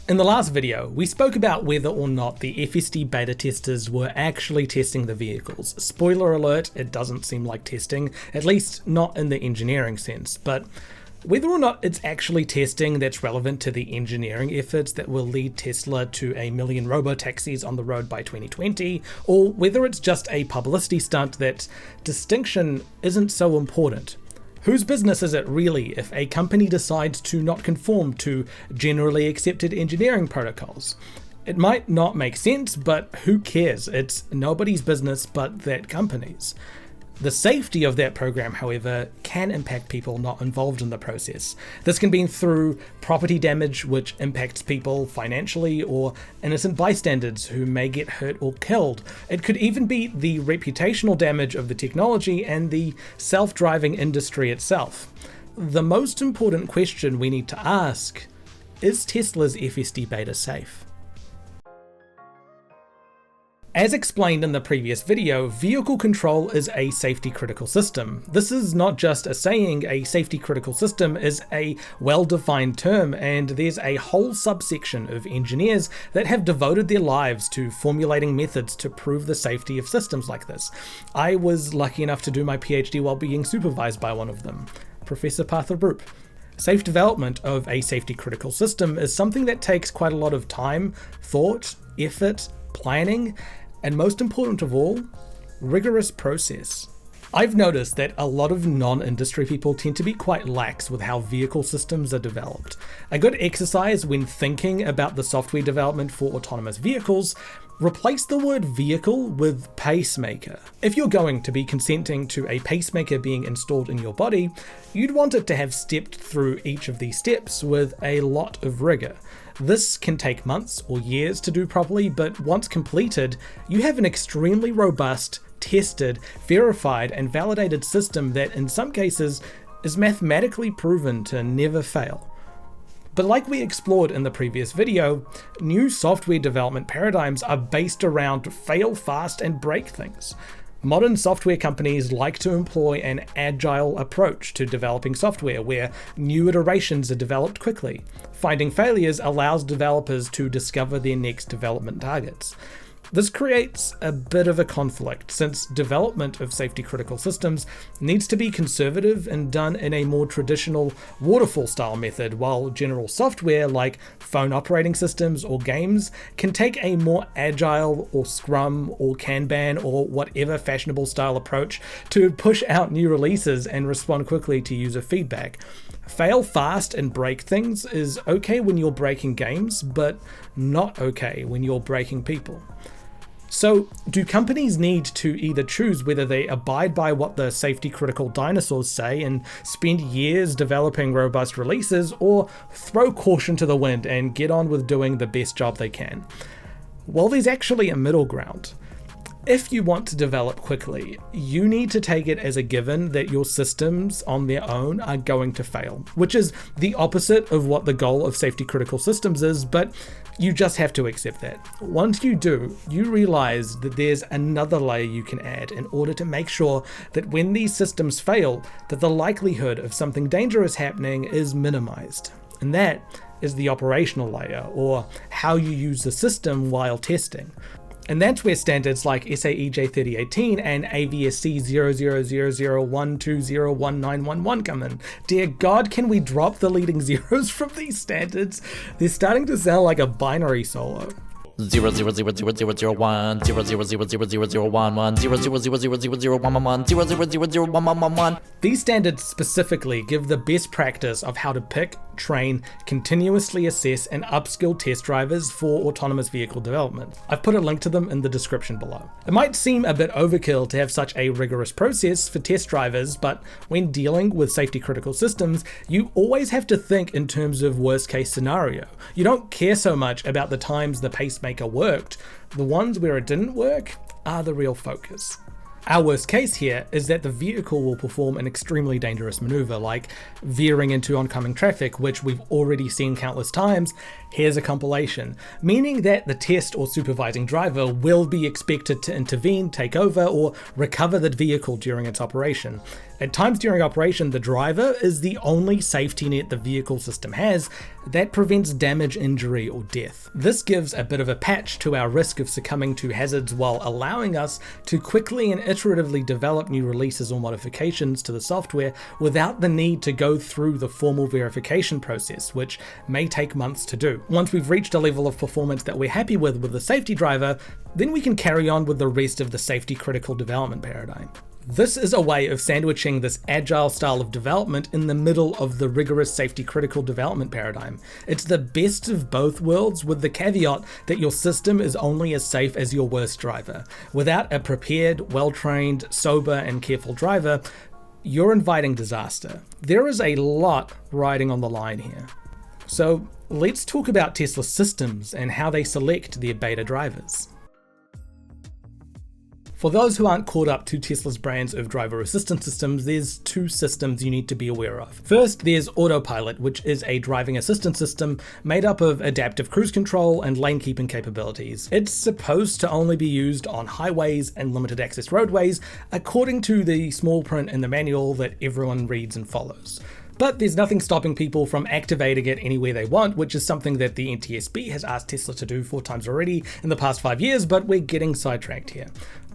In the last video, we spoke about whether or not the FSD beta testers were actually testing the vehicles. Spoiler alert, it doesn't seem like testing, at least not in the engineering sense, but whether or not it's actually testing that's relevant to the engineering efforts that will lead Tesla to 1 million robo-taxis on the road by 2020, or whether it's just a publicity stunt that distinction isn't so important. Whose business is it really if a company decides to not conform to generally accepted engineering protocols? It might not make sense, but who cares? It's nobody's business but that company's. The safety of that program, however, can impact people not involved in the process. This can be through property damage, which impacts people financially, or innocent bystanders who may get hurt or killed. It could even be the reputational damage of the technology and the self-driving industry itself. The most important question we need to ask is Tesla's FSD Beta safe? As explained in the previous video, vehicle control is a safety critical system. This is not just a saying, a safety critical system is a well-defined term, and there's a whole subsection of engineers that have devoted their lives to formulating methods to prove the safety of systems like this. I was lucky enough to do my PhD while being supervised by one of them, Professor Partha. Safe development of a safety critical system is something that takes quite a lot of time, thought, effort, planning, and most important of all, rigorous process. I've noticed that a lot of non-industry people tend to be quite lax with how vehicle systems are developed. A good exercise when thinking about the software development for autonomous vehicles: replace the word vehicle with pacemaker. If you're going to be consenting to a pacemaker being installed in your body, you'd want it to have stepped through each of these steps with a lot of rigor. This can take months or years to do properly, but once completed, you have an extremely robust, tested, verified, and validated system that in some cases is mathematically proven to never fail. But like we explored in the previous video, new software development paradigms are based around fail fast and break things. Modern software companies like to employ an agile approach to developing software where new iterations are developed quickly. Finding failures allows developers to discover their next development targets. This creates a bit of a conflict, since development of safety critical systems needs to be conservative and done in a more traditional waterfall style method, while general software like phone operating systems or games can take a more agile or Scrum or Kanban or whatever fashionable style approach to push out new releases and respond quickly to user feedback. Fail fast and break things is okay when you're breaking games, but not okay when you're breaking people. So, do companies need to either choose whether they abide by what the safety critical dinosaurs say and spend years developing robust releases, or throw caution to the wind and get on with doing the best job they can? Well, there's actually a middle ground. If you want to develop quickly, you need to take it as a given that your systems on their own are going to fail, which is the opposite of what the goal of safety critical systems is, but you just have to accept that. Once you do, you realize that there's another layer you can add in order to make sure that when these systems fail, that the likelihood of something dangerous happening is minimized. And that is the operational layer, or how you use the system while testing. And that's where standards like SAE J3018 and AVSC 000012019111 come in. Dear God, can we drop the leading zeros from these standards? They're starting to sound like a binary solo. 0000001 0000001 000000111 These standards specifically give the best practice of how to pick, train, continuously assess, and upskill test drivers for autonomous vehicle development. I've put a link to them in the description below. It might seem a bit overkill to have such a rigorous process for test drivers, but when dealing with safety critical systems, you always have to think in terms of worst case scenario. You don't care so much about the times the pacemaker worked. The ones where it didn't work are the real focus. Our worst case here is that the vehicle will perform an extremely dangerous maneuver, like veering into oncoming traffic, which we've already seen countless times, Here's a compilation, meaning that the test or supervising driver will be expected to intervene, take over, or recover the vehicle during its operation. At times during operation, the driver is the only safety net the vehicle system has that prevents damage, injury, or death. This gives a bit of a patch to our risk of succumbing to hazards while allowing us to quickly and iteratively develop new releases or modifications to the software without the need to go through the formal verification process, which may take months to do. Once we've reached a level of performance that we're happy with the safety driver, then we can carry on with the rest of the safety critical development paradigm. This is a way of sandwiching this agile style of development in the middle of the rigorous safety critical development paradigm. It's the best of both worlds, with the caveat that your system is only as safe as your worst driver. Without a prepared, well-trained, sober and careful driver, you're inviting disaster. There is a lot riding on the line here. So let's talk about Tesla systems and how they select their beta drivers. For those who aren't caught up to Tesla's brands of driver assistance systems, there's two systems you need to be aware of. First, there's Autopilot, which is a driving assistance system made up of adaptive cruise control and lane keeping capabilities. It's supposed to only be used on highways and limited access roadways, according to the small print in the manual that everyone reads and follows. But there's nothing stopping people from activating it anywhere they want, which is something that the NTSB has asked Tesla to do 4 times already in the past 5 years, but we're getting sidetracked here.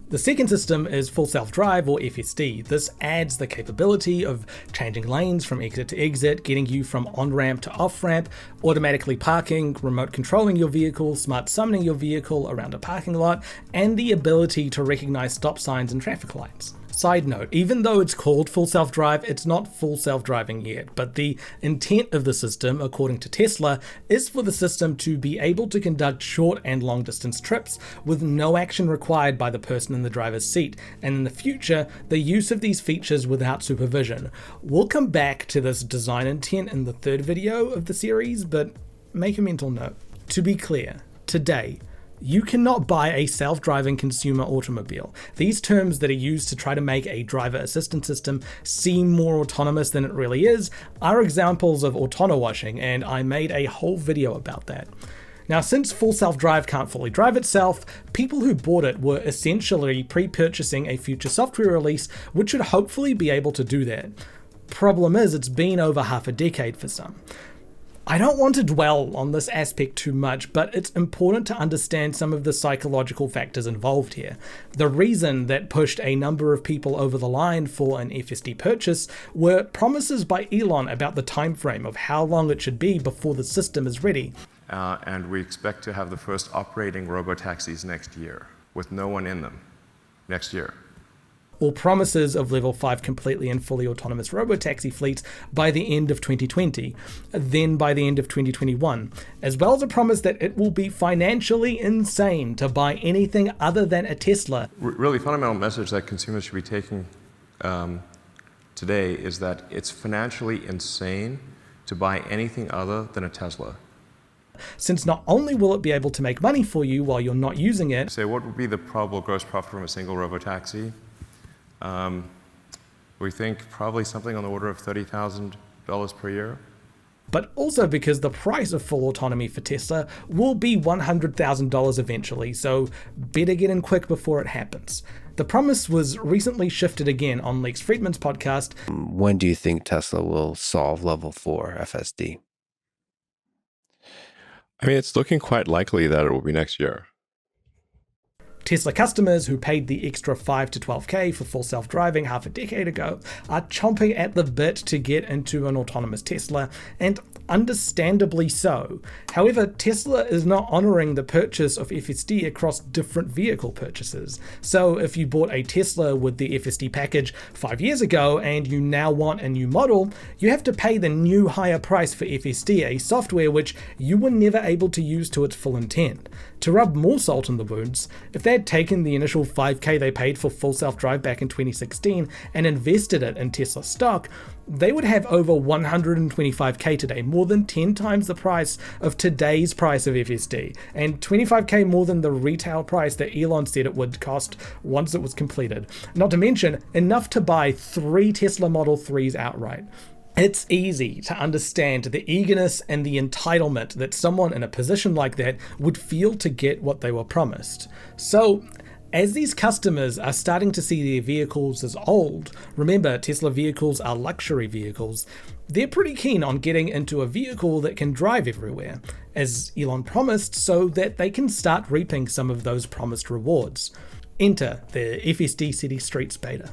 The second system is Full Self-Drive, or FSD. This adds the capability of changing lanes from exit to exit, getting you from on-ramp to off-ramp, automatically parking, remote controlling your vehicle, smart summoning your vehicle around a parking lot, and the ability to recognize stop signs and traffic lights. Side note, even though it's called Full Self-Drive, it's not full self-driving yet, but the intent of the system, according to Tesla, is for the system to be able to conduct short and long distance trips with no action required by the person in the driver's seat, and in the future, the use of these features without supervision. We'll come back to this design intent in the third video of the series, but make a mental note. To be clear, today, you cannot buy a self-driving consumer automobile. These terms that are used to try to make a driver assistance system seem more autonomous than it really is are examples of autono-washing, and I made a whole video about that. Now, since Full Self-Drive can't fully drive itself, people who bought it were essentially pre-purchasing a future software release which should hopefully be able to do that. Problem is, it's been over half a decade for some. I don't want to dwell on this aspect too much, but it's important to understand some of the psychological factors involved here. The reason that pushed a number of people over the line for an FSD purchase were promises by Elon about the time frame of how long it should be before the system is ready. And we expect to have the first operating robotaxis next year, with no one in them, next year. Or promises of level 5 completely and fully autonomous robotaxi fleets by the end of 2020, then by the end of 2021, as well as a promise that it will be financially insane to buy anything other than a Tesla. Really fundamental message that consumers should be taking today is that it's financially insane to buy anything other than a Tesla. Since not only will it be able to make money for you while you're not using it, Say, what would be the probable gross profit from a single robotaxi? We think probably something on the order of $30,000 per year. but also because the price of full autonomy for Tesla will be $100,000 eventually, so better get in quick before it happens. The promise was recently shifted again on Lex Fridman's podcast. When do you think Tesla will solve level 4 FSD? I mean, it's looking quite likely that it will be next year. Tesla customers who paid the extra $5 to $12K for full self-driving half a decade ago are chomping at the bit to get into an autonomous Tesla, and understandably so. However, Tesla is not honoring the purchase of FSD across different vehicle purchases. So if you bought a Tesla with the FSD package 5 years ago and you now want a new model, you have to pay the new higher price for FSD, a software which you were never able to use to its full intent. To rub more salt in the wounds, if they had taken the initial $5K they paid for full self-drive back in 2016 and invested it in Tesla stock, they would have over $125K today, more than 10 times the price of today's price of FSD, and $25K more than the retail price that Elon said it would cost once it was completed. Not to mention, enough to buy 3 Tesla Model 3s outright. It's easy to understand the eagerness and the entitlement that someone in a position like that would feel to get what they were promised. So, as these customers are starting to see their vehicles as old, remember Tesla vehicles are luxury vehicles, they're pretty keen on getting into a vehicle that can drive everywhere, as Elon promised, so that they can start reaping some of those promised rewards. Enter the FSD City Streets Beta.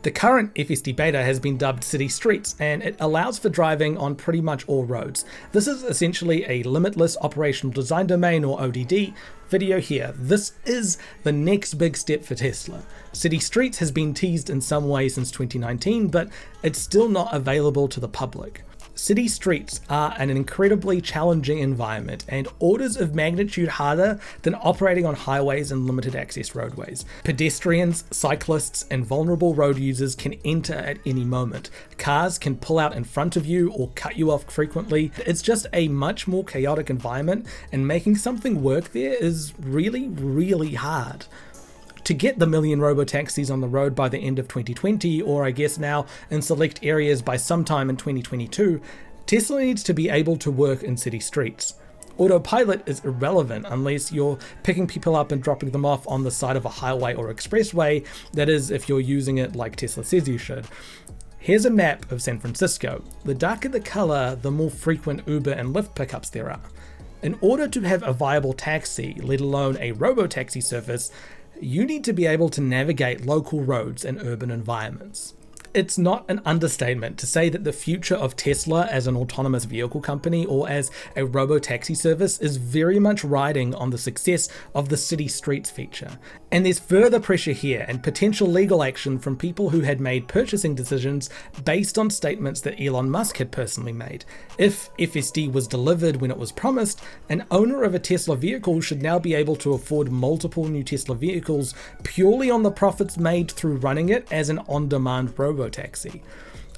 The current FSD Beta has been dubbed City Streets, and it allows for driving on pretty much all roads. This is essentially a limitless operational design domain, or ODD, video here. This is the next big step for Tesla. City Streets has been teased in some way since 2019, but it's still not available to the public. City streets are an incredibly challenging environment and orders of magnitude harder than operating on highways and limited access roadways. Pedestrians, cyclists, and vulnerable road users can enter at any moment. Cars can pull out in front of you or cut you off frequently. It's just a much more chaotic environment, and making something work there is really, really hard. To get the million robotaxis on the road by the end of 2020, or I guess now in select areas by sometime in 2022, Tesla needs to be able to work in city streets. Autopilot is irrelevant unless you're picking people up and dropping them off on the side of a highway or expressway, that is, if you're using it like Tesla says you should. Here's a map of San Francisco. The darker the color, the more frequent Uber and Lyft pickups there are. In order to have a viable taxi, let alone a robotaxi service, you need to be able to navigate local roads and urban environments. It's not an understatement to say that the future of Tesla as an autonomous vehicle company or as a robo-taxi service is very much riding on the success of the City Streets feature. And there's further pressure here and potential legal action from people who had made purchasing decisions based on statements that Elon Musk had personally made. If FSD was delivered when it was promised, an owner of a Tesla vehicle should now be able to afford multiple new Tesla vehicles purely on the profits made through running it as an on-demand robo-taxi.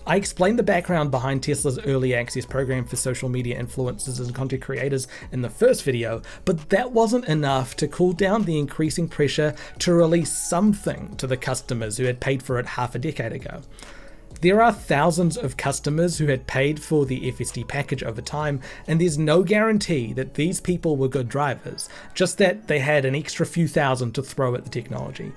I explained the background behind Tesla's early access program for social media influencers and content creators in the first video, but that wasn't enough to cool down the increasing pressure to release something to the customers who had paid for it half a decade ago. There are thousands of customers who had paid for the FSD package over time, and there's no guarantee that these people were good drivers, just that they had an extra few thousand to throw at the technology.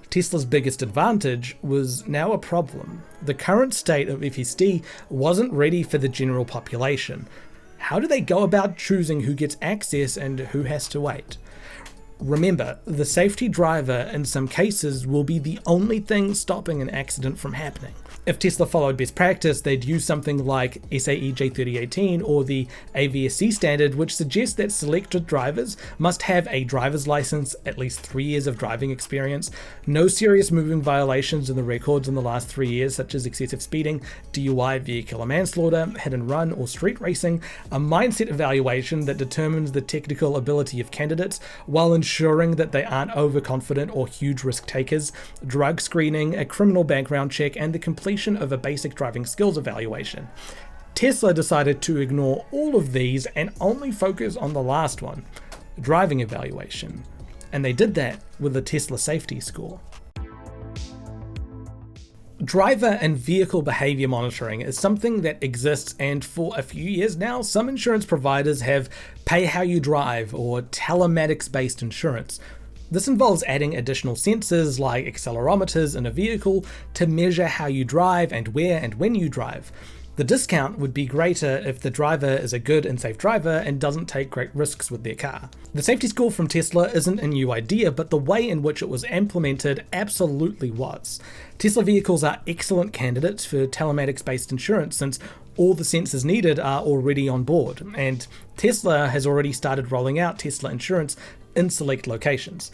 Tesla's biggest advantage was now a problem. The current state of FSD wasn't ready for the general population. How do they go about choosing who gets access and who has to wait? Remember, the safety driver in some cases will be the only thing stopping an accident from happening. If Tesla followed best practice, they'd use something like SAE J3018 or the AVSC standard, which suggests that selected drivers must have a driver's license, at least 3 years of driving experience, no serious moving violations in the records in the last 3 years, such as excessive speeding, DUI, vehicular manslaughter, hit and run, or street racing, a mindset evaluation that determines the technical ability of candidates while ensuring that they aren't overconfident or huge risk takers, drug screening, a criminal background check, and the completion of a basic driving skills evaluation. Tesla decided to ignore all of these and only focus on the last one, driving evaluation. And they did that with the Tesla safety score. Driver and vehicle behavior monitoring is something that exists, and for a few years now, some insurance providers have pay how you drive or telematics-based insurance. This involves adding additional sensors like accelerometers in a vehicle to measure how you drive and where and when you drive. The discount would be greater if the driver is a good and safe driver and doesn't take great risks with their car. The safety score from Tesla isn't a new idea, but the way in which it was implemented absolutely was. Tesla vehicles are excellent candidates for telematics-based insurance since all the sensors needed are already on board, and Tesla has already started rolling out Tesla insurance in select locations.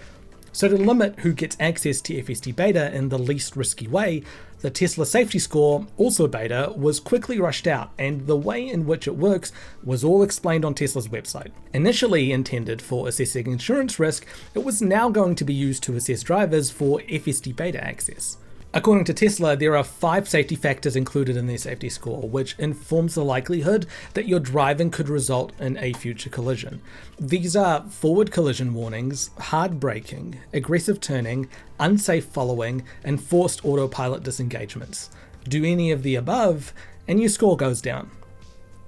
So to limit who gets access to FSD Beta in the least risky way, the Tesla safety score, also beta, was quickly rushed out, and the way in which it works was all explained on Tesla's website. Initially intended for assessing insurance risk, it was now going to be used to assess drivers for FSD Beta access. According to Tesla, there are 5 safety factors included in their safety score, which informs the likelihood that your driving could result in a future collision. These are forward collision warnings, hard braking, aggressive turning, unsafe following, and forced autopilot disengagements. Do any of the above, and your score goes down.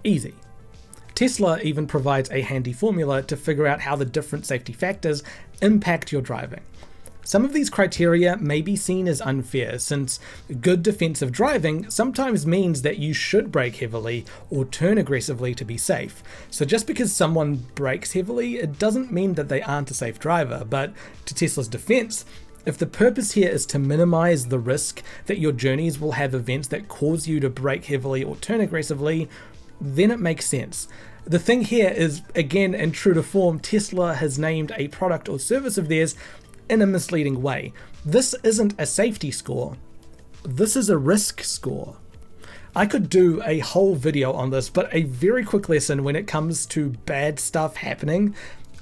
Easy. Tesla even provides a handy formula to figure out how the different safety factors impact your driving. Some of these criteria may be seen as unfair, since good defensive driving sometimes means that you should brake heavily or turn aggressively to be safe. So just because someone brakes heavily, it doesn't mean that they aren't a safe driver. But to Tesla's defense, if the purpose here is to minimize the risk that your journeys will have events that cause you to brake heavily or turn aggressively, then it makes sense. The thing here is, again, in true to form, Tesla has named a product or service of theirs in a misleading way. This isn't a safety score. This is a risk score. I could do a whole video on this, but a very quick lesson when it comes to bad stuff happening.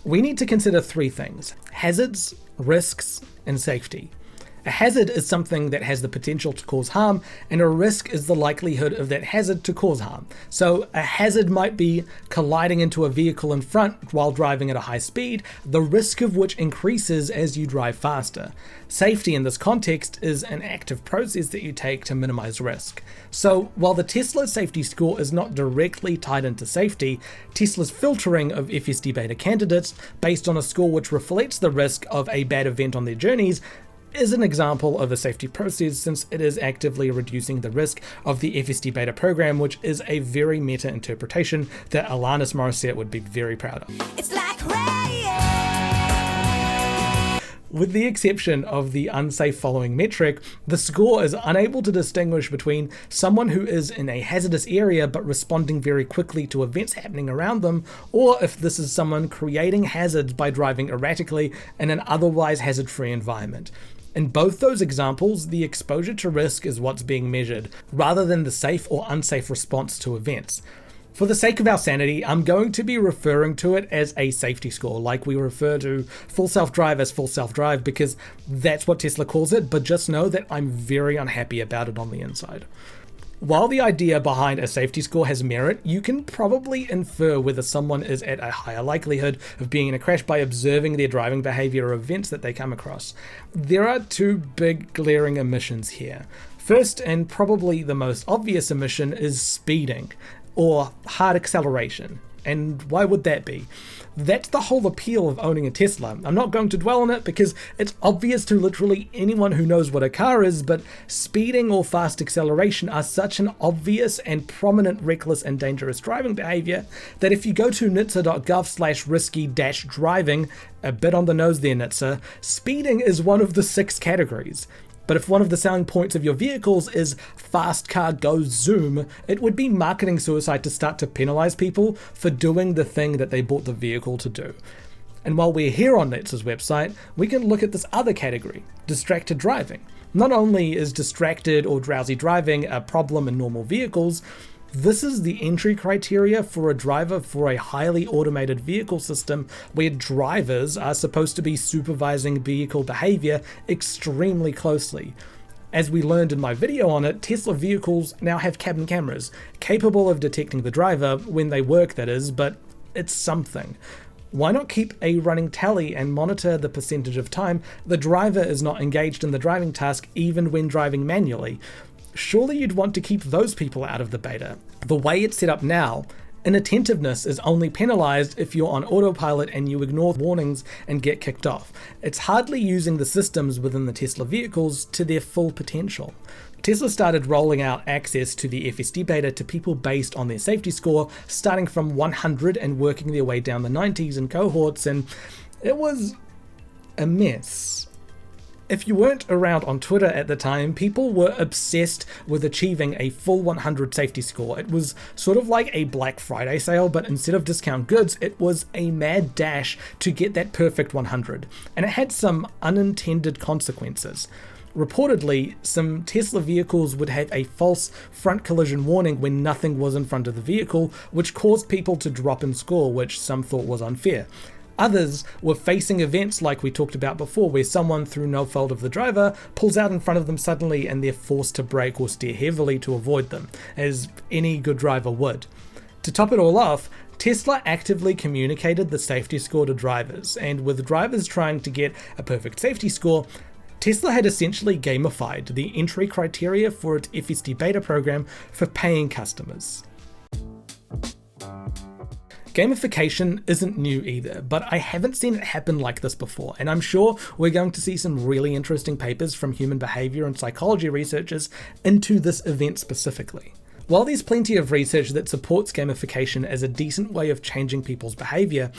We need to consider three things: hazards, risks, and safety. A hazard is something that has the potential to cause harm, and a risk is the likelihood of that hazard to cause harm. So a hazard might be colliding into a vehicle in front while driving at a high speed, the risk of which increases as you drive faster. Safety in this context is an active process that you take to minimize risk. So while the Tesla safety score is not directly tied into safety, Tesla's filtering of FSD Beta candidates based on a score which reflects the risk of a bad event on their journeys is an example of a safety process, since it is actively reducing the risk of the FSD Beta program, which is a very meta interpretation that Alanis Morissette would be very proud of. It's like rain. With the exception of the unsafe following metric, the score is unable to distinguish between someone who is in a hazardous area but responding very quickly to events happening around them, or if this is someone creating hazards by driving erratically in an otherwise hazard-free environment. In both those examples, the exposure to risk is what's being measured, rather than the safe or unsafe response to events. For the sake of our sanity, I'm going to be referring to it as a safety score, like we refer to full self-drive as full self-drive, because that's what Tesla calls it, but just know that I'm very unhappy about it on the inside. While the idea behind a safety score has merit, you can probably infer whether someone is at a higher likelihood of being in a crash by observing their driving behavior or events that they come across. There are two big glaring omissions here. First, and probably the most obvious omission, is speeding, or hard acceleration. And why would that be? That's the whole appeal of owning a Tesla. I'm not going to dwell on it because it's obvious to literally anyone who knows what a car is, but speeding or fast acceleration are such an obvious and prominent reckless and dangerous driving behavior that if you go to nhtsa.gov/risky-driving, a bit on the nose there, NHTSA, speeding is one of the 6 categories. But if one of the selling points of your vehicles is fast car goes zoom, it would be marketing suicide to start to penalize people for doing the thing that they bought the vehicle to do. And while we're here on NHTSA's website, we can look at this other category, distracted driving. Not only is distracted or drowsy driving a problem in normal vehicles, this is the entry criteria for a driver for a highly automated vehicle system where drivers are supposed to be supervising vehicle behavior extremely closely. As we learned in my video on it, Tesla vehicles now have cabin cameras, capable of detecting the driver, when they work that is, but it's something. Why not keep a running tally and monitor the percentage of time the driver is not engaged in the driving task even when driving manually? Surely you'd want to keep those people out of the beta. The way it's set up now, inattentiveness is only penalized if you're on autopilot and you ignore warnings and get kicked off. It's hardly using the systems within the Tesla vehicles to their full potential. Tesla started rolling out access to the FSD beta to people based on their safety score, starting from 100 and working their way down the 90s in cohorts, and it was a mess. If you weren't around on Twitter at the time, people were obsessed with achieving a full 100 safety score. It was sort of like a Black Friday sale, but instead of discount goods, it was a mad dash to get that perfect 100. And it had some unintended consequences. Reportedly, some Tesla vehicles would have a false front collision warning when nothing was in front of the vehicle, which caused people to drop in score, which some thought was unfair. Others were facing events like we talked about before, where someone, through no fault of the driver, pulls out in front of them suddenly and they're forced to brake or steer heavily to avoid them, as any good driver would. To top it all off, Tesla actively communicated the safety score to drivers, and with drivers trying to get a perfect safety score, Tesla had essentially gamified the entry criteria for its FSD Beta program for paying customers. Gamification isn't new either, but I haven't seen it happen like this before, and I'm sure we're going to see some really interesting papers from human behavior and psychology researchers into this event specifically. While there's plenty of research that supports gamification as a decent way of changing people's behavior,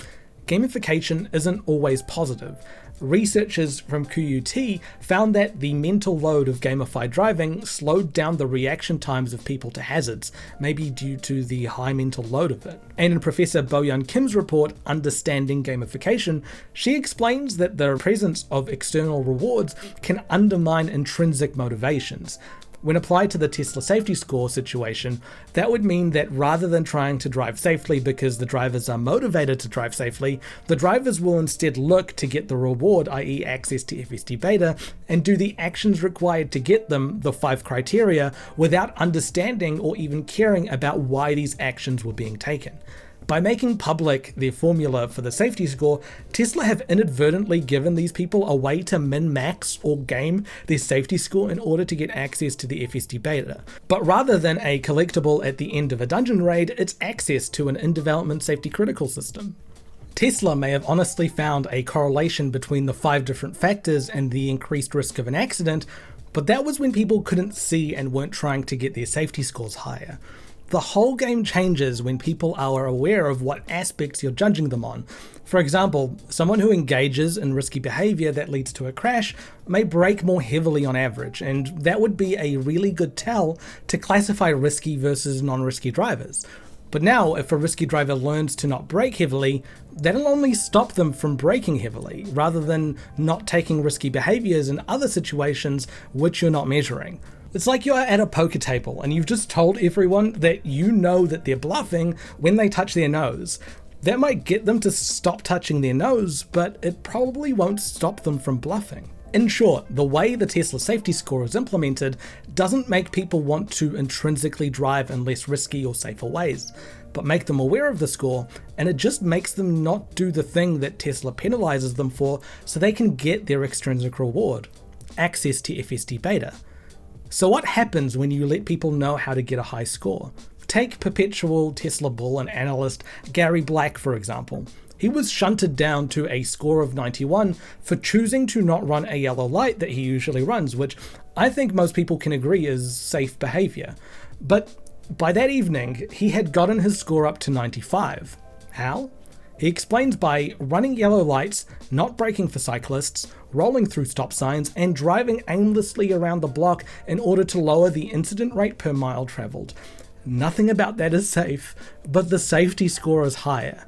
gamification isn't always positive. Researchers from QUT found that the mental load of gamified driving slowed down the reaction times of people to hazards, maybe due to the high mental load of it. And in Professor Boyun Kim's report, Understanding Gamification, she explains that the presence of external rewards can undermine intrinsic motivations. When applied to the Tesla safety score situation, that would mean that rather than trying to drive safely because the drivers are motivated to drive safely, the drivers will instead look to get the reward, i.e. access to FSD Beta, and do the actions required to get them, the 5 criteria, without understanding or even caring about why these actions were being taken. By making public their formula for the safety score, Tesla have inadvertently given these people a way to min-max or game their safety score in order to get access to the FSD Beta. But rather than a collectible at the end of a dungeon raid, it's access to an in-development safety critical system. Tesla may have honestly found a correlation between the 5 different factors and the increased risk of an accident, but that was when people couldn't see and weren't trying to get their safety scores higher. The whole game changes when people are aware of what aspects you're judging them on. For example, someone who engages in risky behavior that leads to a crash may brake more heavily on average, and that would be a really good tell to classify risky versus non-risky drivers. But now, if a risky driver learns to not brake heavily, that'll only stop them from braking heavily, rather than not taking risky behaviors in other situations which you're not measuring. It's like you're at a poker table and you've just told everyone that you know that they're bluffing when they touch their nose. That might get them to stop touching their nose, but it probably won't stop them from bluffing. In short, the way the Tesla safety score is implemented doesn't make people want to intrinsically drive in less risky or safer ways, but make them aware of the score, and it just makes them not do the thing that Tesla penalizes them for so they can get their extrinsic reward, access to FSD Beta. So what happens when you let people know how to get a high score? Take perpetual Tesla bull and analyst Gary Black, for example. He was shunted down to a score of 91 for choosing to not run a yellow light that he usually runs, which I think most people can agree is safe behavior. But by that evening, he had gotten his score up to 95. How? He explains by running yellow lights, not braking for cyclists, rolling through stop signs, and driving aimlessly around the block in order to lower the incident rate per mile traveled. Nothing about that is safe, but the safety score is higher.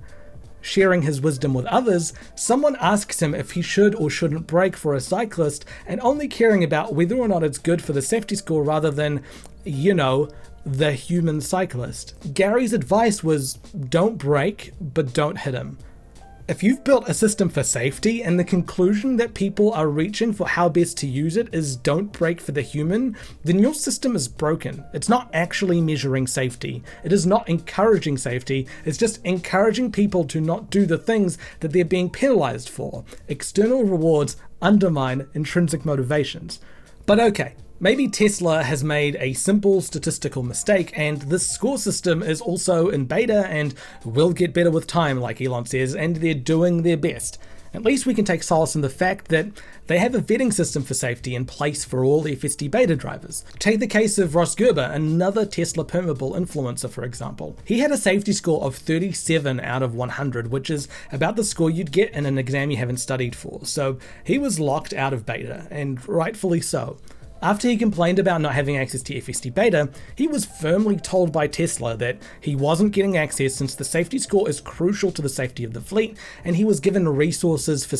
Sharing his wisdom with others, someone asks him if he should or shouldn't brake for a cyclist, and only caring about whether or not it's good for the safety score rather than, the human cyclist. Gary's advice was, don't brake, but don't hit him. If you've built a system for safety and the conclusion that people are reaching for how best to use it is don't brake for the human, then your system is broken. It's not actually measuring safety. It is not encouraging safety. It's just encouraging people to not do the things that they're being penalized for. External rewards undermine intrinsic motivations. But okay, maybe Tesla has made a simple statistical mistake and this score system is also in beta and will get better with time, like Elon says, and they're doing their best. At least we can take solace in the fact that they have a vetting system for safety in place for all the FSD Beta drivers. Take the case of Ross Gerber, another Tesla permeable influencer, for example. He had a safety score of 37 out of 100, which is about the score you'd get in an exam you haven't studied for, so he was locked out of beta, and rightfully so. After he complained about not having access to FSD Beta, he was firmly told by Tesla that he wasn't getting access since the safety score is crucial to the safety of the fleet, and he was given resources for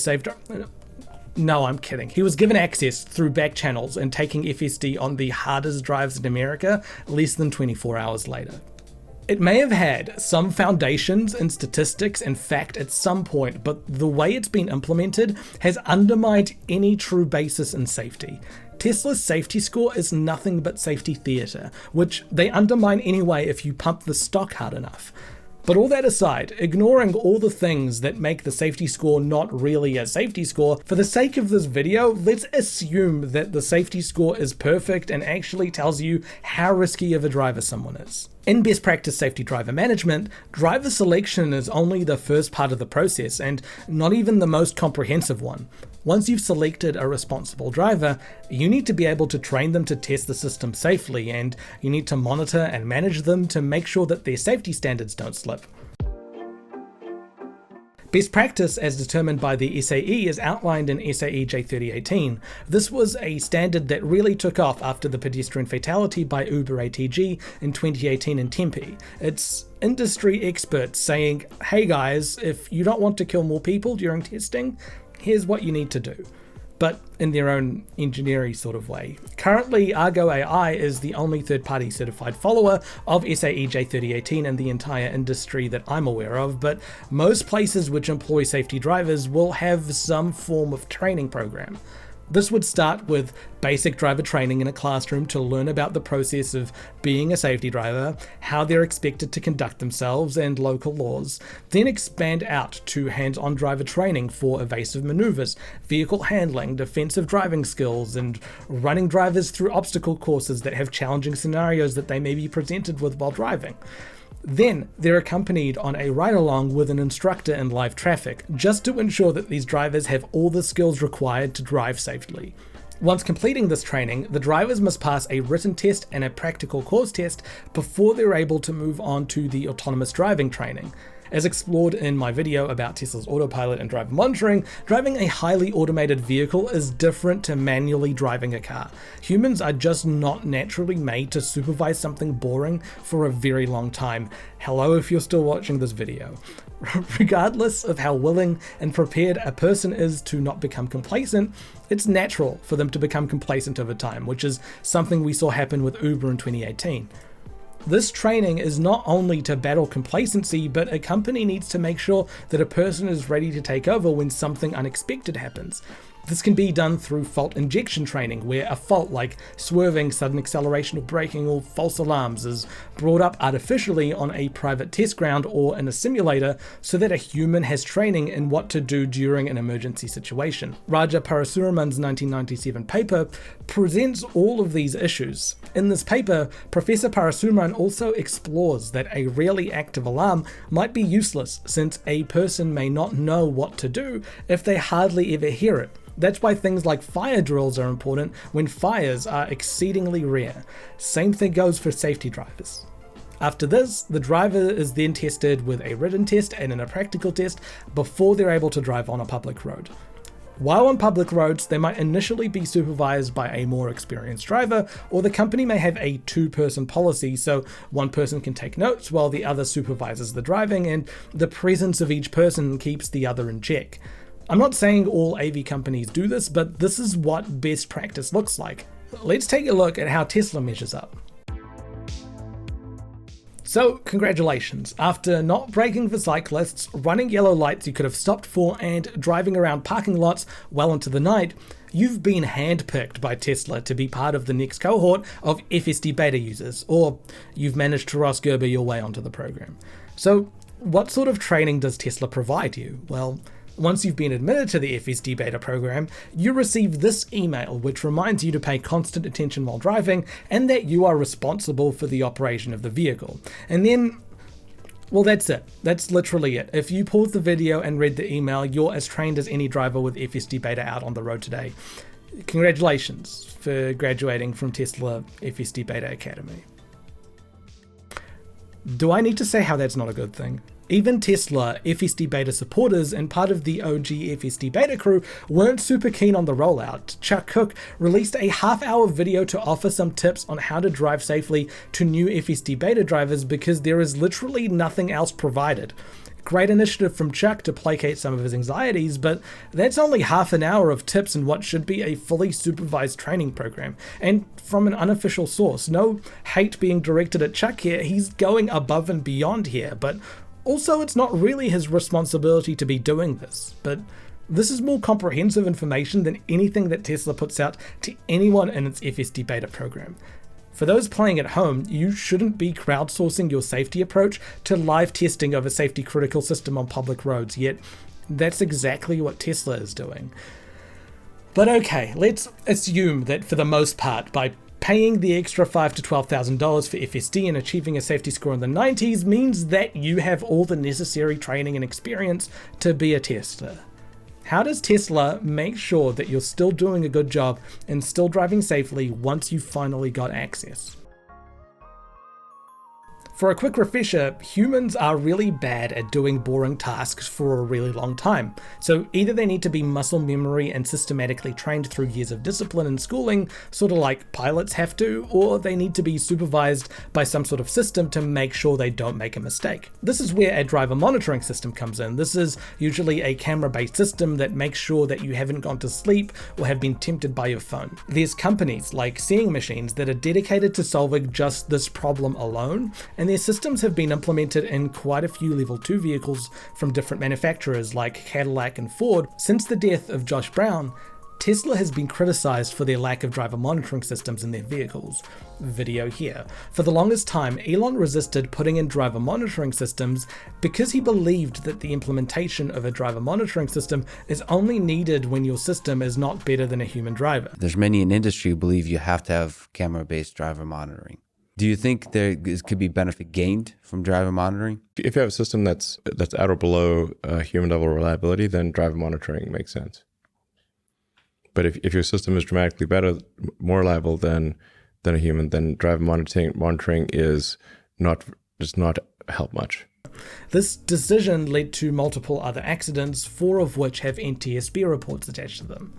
No, I'm kidding. He was given access through back channels and taking FSD on the hardest drives in America less than 24 hours later. It may have had some foundations in statistics and fact at some point, but the way it's been implemented has undermined any true basis in safety. Tesla's safety score is nothing but safety theatre, which they undermine anyway if you pump the stock hard enough. But all that aside, ignoring all the things that make the safety score not really a safety score, for the sake of this video, let's assume that the safety score is perfect and actually tells you how risky of a driver someone is. In best practice safety driver management, driver selection is only the first part of the process and not even the most comprehensive one. Once you've selected a responsible driver, you need to be able to train them to test the system safely, and you need to monitor and manage them to make sure that their safety standards don't slip. Best practice as determined by the SAE is outlined in SAE J3018. This was a standard that really took off after the pedestrian fatality by Uber ATG in 2018 in Tempe. It's industry experts saying, hey guys, if you don't want to kill more people during testing, here's what you need to do. But in their own engineering sort of way. Currently, Argo AI is the only third-party certified follower of SAE J3018 in the entire industry that I'm aware of, but most places which employ safety drivers will have some form of training program. This would start with basic driver training in a classroom to learn about the process of being a safety driver, how they're expected to conduct themselves, and local laws, then expand out to hands-on driver training for evasive maneuvers, vehicle handling, defensive driving skills, and running drivers through obstacle courses that have challenging scenarios that they may be presented with while driving. Then they're accompanied on a ride-along with an instructor in live traffic, just to ensure that these drivers have all the skills required to drive safely. Once completing this training, the drivers must pass a written test and a practical course test before they're able to move on to the autonomous driving training. As explored in my video about Tesla's autopilot and driver monitoring, driving a highly automated vehicle is different to manually driving a car. Humans are just not naturally made to supervise something boring for a very long time. Hello if you're still watching this video. Regardless of how willing and prepared a person is to not become complacent, it's natural for them to become complacent over time, which is something we saw happen with Uber in 2018. This training is not only to battle complacency, but a company needs to make sure that a person is ready to take over when something unexpected happens. This can be done through fault injection training, where a fault like swerving, sudden acceleration or braking, or false alarms is brought up artificially on a private test ground or in a simulator so that a human has training in what to do during an emergency situation. Raja Parasuraman's 1997 paper presents all of these issues. In this paper, Professor Parasuraman also explores that a rarely active alarm might be useless since a person may not know what to do if they hardly ever hear it. That's why things like fire drills are important when fires are exceedingly rare. Same thing goes for safety drivers. After this, the driver is then tested with a written test and then a practical test before they're able to drive on a public road. While on public roads, they might initially be supervised by a more experienced driver, or the company may have a two-person policy, so one person can take notes while the other supervises the driving, and the presence of each person keeps the other in check. I'm not saying all AV companies do this, but this is what best practice looks like. Let's take a look at how Tesla measures up. So, congratulations. After not braking for cyclists, running yellow lights you could have stopped for, and driving around parking lots well into the night, you've been handpicked by Tesla to be part of the next cohort of FSD Beta users, or you've managed to Ross Gerber your way onto the program. So, what sort of training does Tesla provide you? Well, once you've been admitted to the FSD Beta program, you receive this email which reminds you to pay constant attention while driving and that you are responsible for the operation of the vehicle. And then, well, that's it. That's literally it. If you paused the video and read the email, you're as trained as any driver with FSD Beta out on the road today. Congratulations for graduating from Tesla FSD Beta Academy. Do I need to say how that's not a good thing? Even Tesla FSD Beta supporters and part of the OG FSD Beta crew weren't super keen on the rollout. Chuck Cook released a half-hour video to offer some tips on how to drive safely to new FSD Beta drivers because there is literally nothing else provided. Great initiative from Chuck to placate some of his anxieties, but that's only half an hour of tips in what should be a fully supervised training program, and from an unofficial source. No hate being directed at Chuck here, he's going above and beyond here, but also it's not really his responsibility to be doing this. But this is more comprehensive information than anything that Tesla puts out to anyone in its FSD Beta program. For those playing at home, you shouldn't be crowdsourcing your safety approach to live testing of a safety critical system on public roads, yet that's exactly what Tesla is doing. But okay, let's assume that for the most part, by paying the extra $5,000 to $12,000 for FSD and achieving a safety score in the 90s means that you have all the necessary training and experience to be a tester. How does Tesla make sure that you're still doing a good job and still driving safely once you've finally got access? For a quick refresher, humans are really bad at doing boring tasks for a really long time. So either they need to be muscle memory and systematically trained through years of discipline and schooling, sort of like pilots have to, or they need to be supervised by some sort of system to make sure they don't make a mistake. This is where a driver monitoring system comes in. This is usually a camera-based system that makes sure that you haven't gone to sleep or have been tempted by your phone. There's companies like Seeing Machines that are dedicated to solving just this problem alone, and their systems have been implemented in quite a few level 2 vehicles from different manufacturers like Cadillac and Ford. Since the death of Josh Brown, Tesla has been criticized for their lack of driver monitoring systems in their vehicles. Video here. For the longest time, Elon resisted putting in driver monitoring systems because he believed that the implementation of a driver monitoring system is only needed when your system is not better than a human driver. There's many in industry who believe you have to have camera-based driver monitoring. Do you think there could be benefit gained from driver monitoring? If you have a system that's at or below human level reliability, then driver monitoring makes sense. But if your system is dramatically better, more reliable than a human, then driver monitoring does not help much. This decision led to multiple other accidents, 4 of which have NTSB reports attached to them.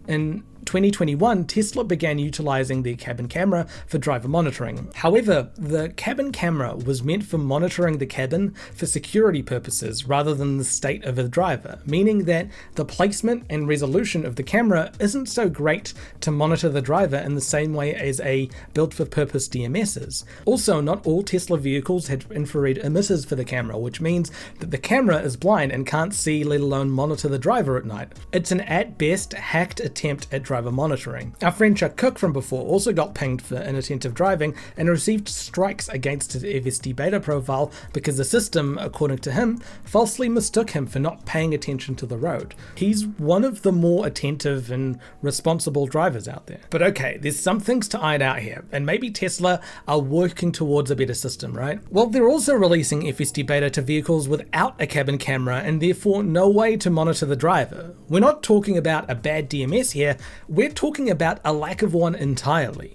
In 2021, Tesla began utilizing their cabin camera for driver monitoring. However, the cabin camera was meant for monitoring the cabin for security purposes rather than the state of the driver, meaning that the placement and resolution of the camera isn't so great to monitor the driver in the same way as a built-for-purpose DMS is. Also, not all Tesla vehicles had infrared emitters for the camera, which means that the camera is blind and can't see, let alone monitor the driver at night. It's an at best hacked attempt at driver monitoring. Our friend Chuck Cook from before also got pinged for inattentive driving and received strikes against his FSD Beta profile because the system, according to him, falsely mistook him for not paying attention to the road. He's one of the more attentive and responsible drivers out there. But okay, there's some things to iron out here, and maybe Tesla are working towards a better system, right? Well, they're also releasing FSD Beta to vehicles without a cabin camera and therefore no way to monitor the driver. We're not talking about a bad DMS here, we're talking about a lack of one entirely.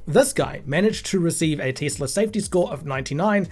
This guy managed to receive a Tesla safety score of 99,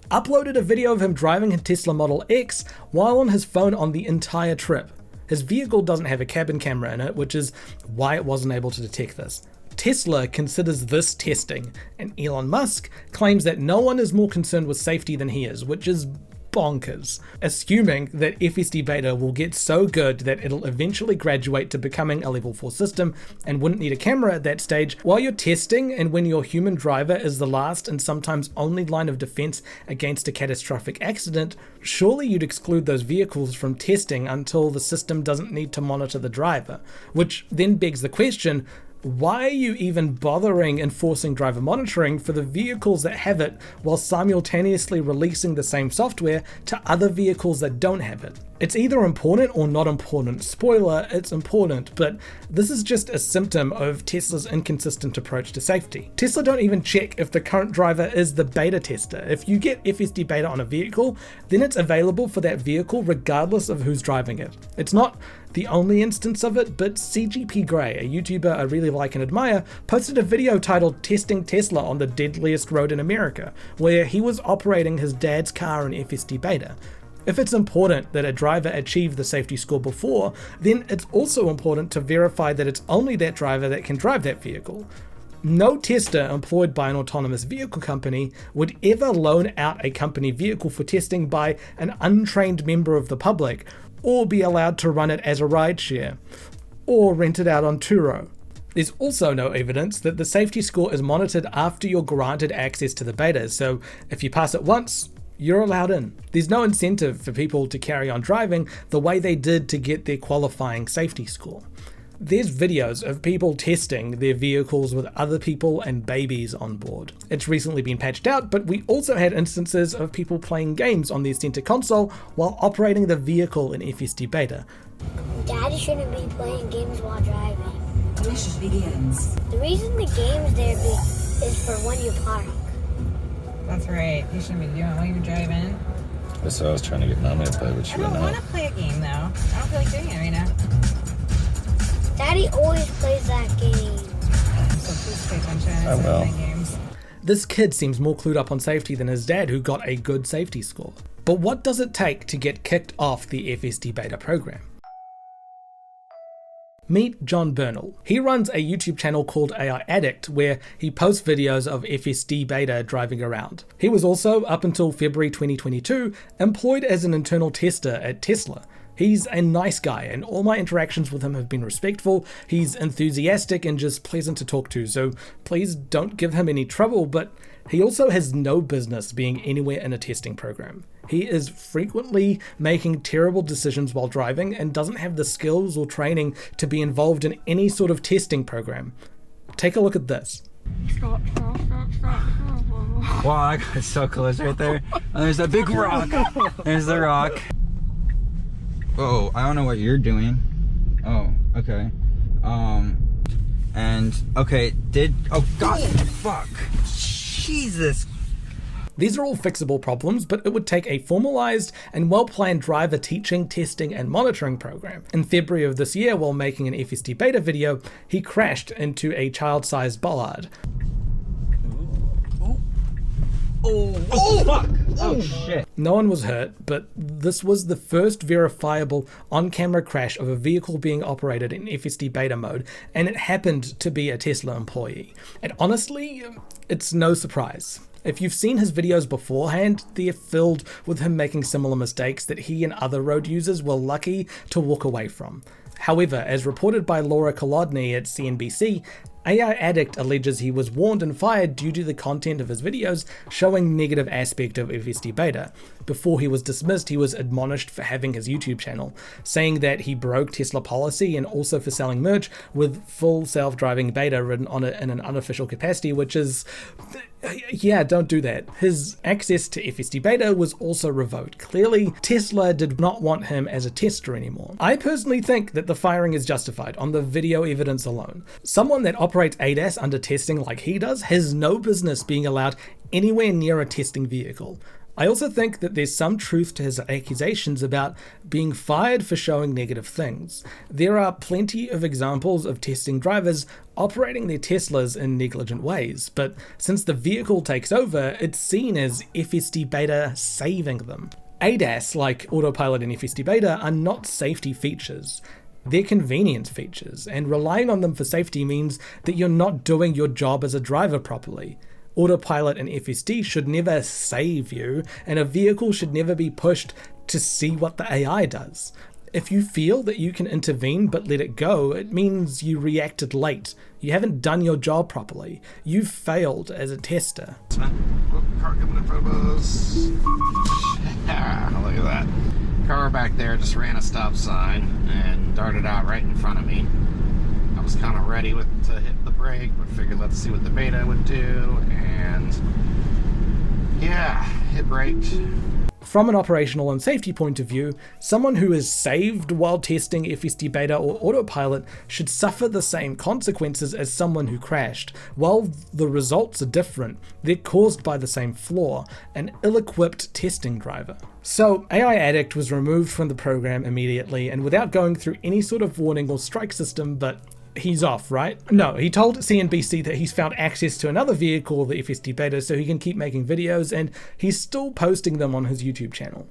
uploaded a video of him driving a Tesla Model X while on his phone on the entire trip. His vehicle doesn't have a cabin camera in it, which is why it wasn't able to detect this. Tesla considers this testing, and Elon Musk claims that no one is more concerned with safety than he is, which is bonkers. Assuming that FSD Beta will get so good that it'll eventually graduate to becoming a level 4 system and wouldn't need a camera at that stage, while you're testing and when your human driver is the last and sometimes only line of defense against a catastrophic accident, surely you'd exclude those vehicles from testing until the system doesn't need to monitor the driver. Which then begs the question, why are you even bothering enforcing driver monitoring for the vehicles that have it while simultaneously releasing the same software to other vehicles that don't have it? It's either important or not important. Spoiler, it's important, but this is just a symptom of Tesla's inconsistent approach to safety. Tesla don't even check if the current driver is the beta tester. If you get FSD Beta on a vehicle, then it's available for that vehicle regardless of who's driving it. It's not the only instance of it, but CGP Grey, a YouTuber I really like and admire, posted a video titled Testing Tesla on the Deadliest Road in America, where he was operating his dad's car in FSD Beta. If it's important that a driver achieve the safety score before, then it's also important to verify that it's only that driver that can drive that vehicle. No tester employed by an autonomous vehicle company would ever loan out a company vehicle for testing by an untrained member of the public, or be allowed to run it as a rideshare, or rent it out on Turo. There's also no evidence that the safety score is monitored after you're granted access to the beta, so if you pass it once, you're allowed in. There's no incentive for people to carry on driving the way they did to get their qualifying safety score. There's videos of people testing their vehicles with other people and babies on board. It's recently been patched out, but we also had instances of people playing games on their center console while operating the vehicle in FSD Beta. Daddy shouldn't be playing games while driving. Mission begins. The reason the game's there is for when you park. That's right. You shouldn't be doing it while you're driving. That's what I was trying to get Nami to play, but she I don't wouldn't want know. to play a game though. I don't feel like doing it right now. Daddy always plays that game. So please pay attention. I will. Playing games. This kid seems more clued up on safety than his dad, who got a good safety score. But what does it take to get kicked off the FSD Beta program? Meet John Bernal. He runs a YouTube channel called AI Addict, where he posts videos of FSD Beta driving around. He was also, up until February 2022, employed as an internal tester at Tesla. He's a nice guy, and all my interactions with him have been respectful. He's enthusiastic and just pleasant to talk to, so please don't give him any trouble, but he also has no business being anywhere in a testing program. He is frequently making terrible decisions while driving and doesn't have the skills or training to be involved in any sort of testing program. Take a look at this. Wow, I got so close right there. And there's that big rock. There's the rock. Oh, I don't know what you're doing. Oh, okay. And okay, oh god, fuck. Jesus. These are all fixable problems, but it would take a formalized and well-planned driver teaching, testing, and monitoring program. In February of this year, while making an FSD Beta video, he crashed into a child-sized bollard. Oh fuck! Oh shit. No one was hurt, but this was the first verifiable on-camera crash of a vehicle being operated in FSD Beta mode, and it happened to be a Tesla employee. And honestly, it's no surprise. If you've seen his videos beforehand, they're filled with him making similar mistakes that he and other road users were lucky to walk away from. However, as reported by Laura Kolodny at CNBC, AI Addict alleges he was warned and fired due to the content of his videos showing negative aspect of FSD Beta. Before he was dismissed, he was admonished for having his YouTube channel, saying that he broke Tesla policy and also for selling merch with full self-driving beta written on it in an unofficial capacity, which is... yeah, don't do that. His access to FSD Beta was also revoked. Clearly, Tesla did not want him as a tester anymore. I personally think that the firing is justified on the video evidence alone. Someone that operates ADAS under testing like he does has no business being allowed anywhere near a testing vehicle. I also think that there's some truth to his accusations about being fired for showing negative things. There are plenty of examples of testing drivers operating their Teslas in negligent ways, but since the vehicle takes over, it's seen as FSD Beta saving them. ADAS, like autopilot and FSD Beta, are not safety features. They're convenience features, and relying on them for safety means that you're not doing your job as a driver properly. Autopilot and FSD should never save you, and a vehicle should never be pushed to see what the AI does. If you feel that you can intervene but let it go, it means you reacted late. You haven't done your job properly. You've failed as a tester. Car coming in front of us. Look at that. Car back there just ran a stop sign and darted out right in front of me. I was kind of ready to hit the brake, but figured let's see what the beta would do, and yeah, hit braked. From an operational and safety point of view, someone who is saved while testing FSD Beta or autopilot should suffer the same consequences as someone who crashed. While the results are different, they're caused by the same flaw, an ill-equipped testing driver. So AI Addict was removed from the program immediately and without going through any sort of warning or strike system, but he's off, right? No, he told CNBC that he's found access to another vehicle, the FSD Beta, so he can keep making videos, and he's still posting them on his YouTube channel.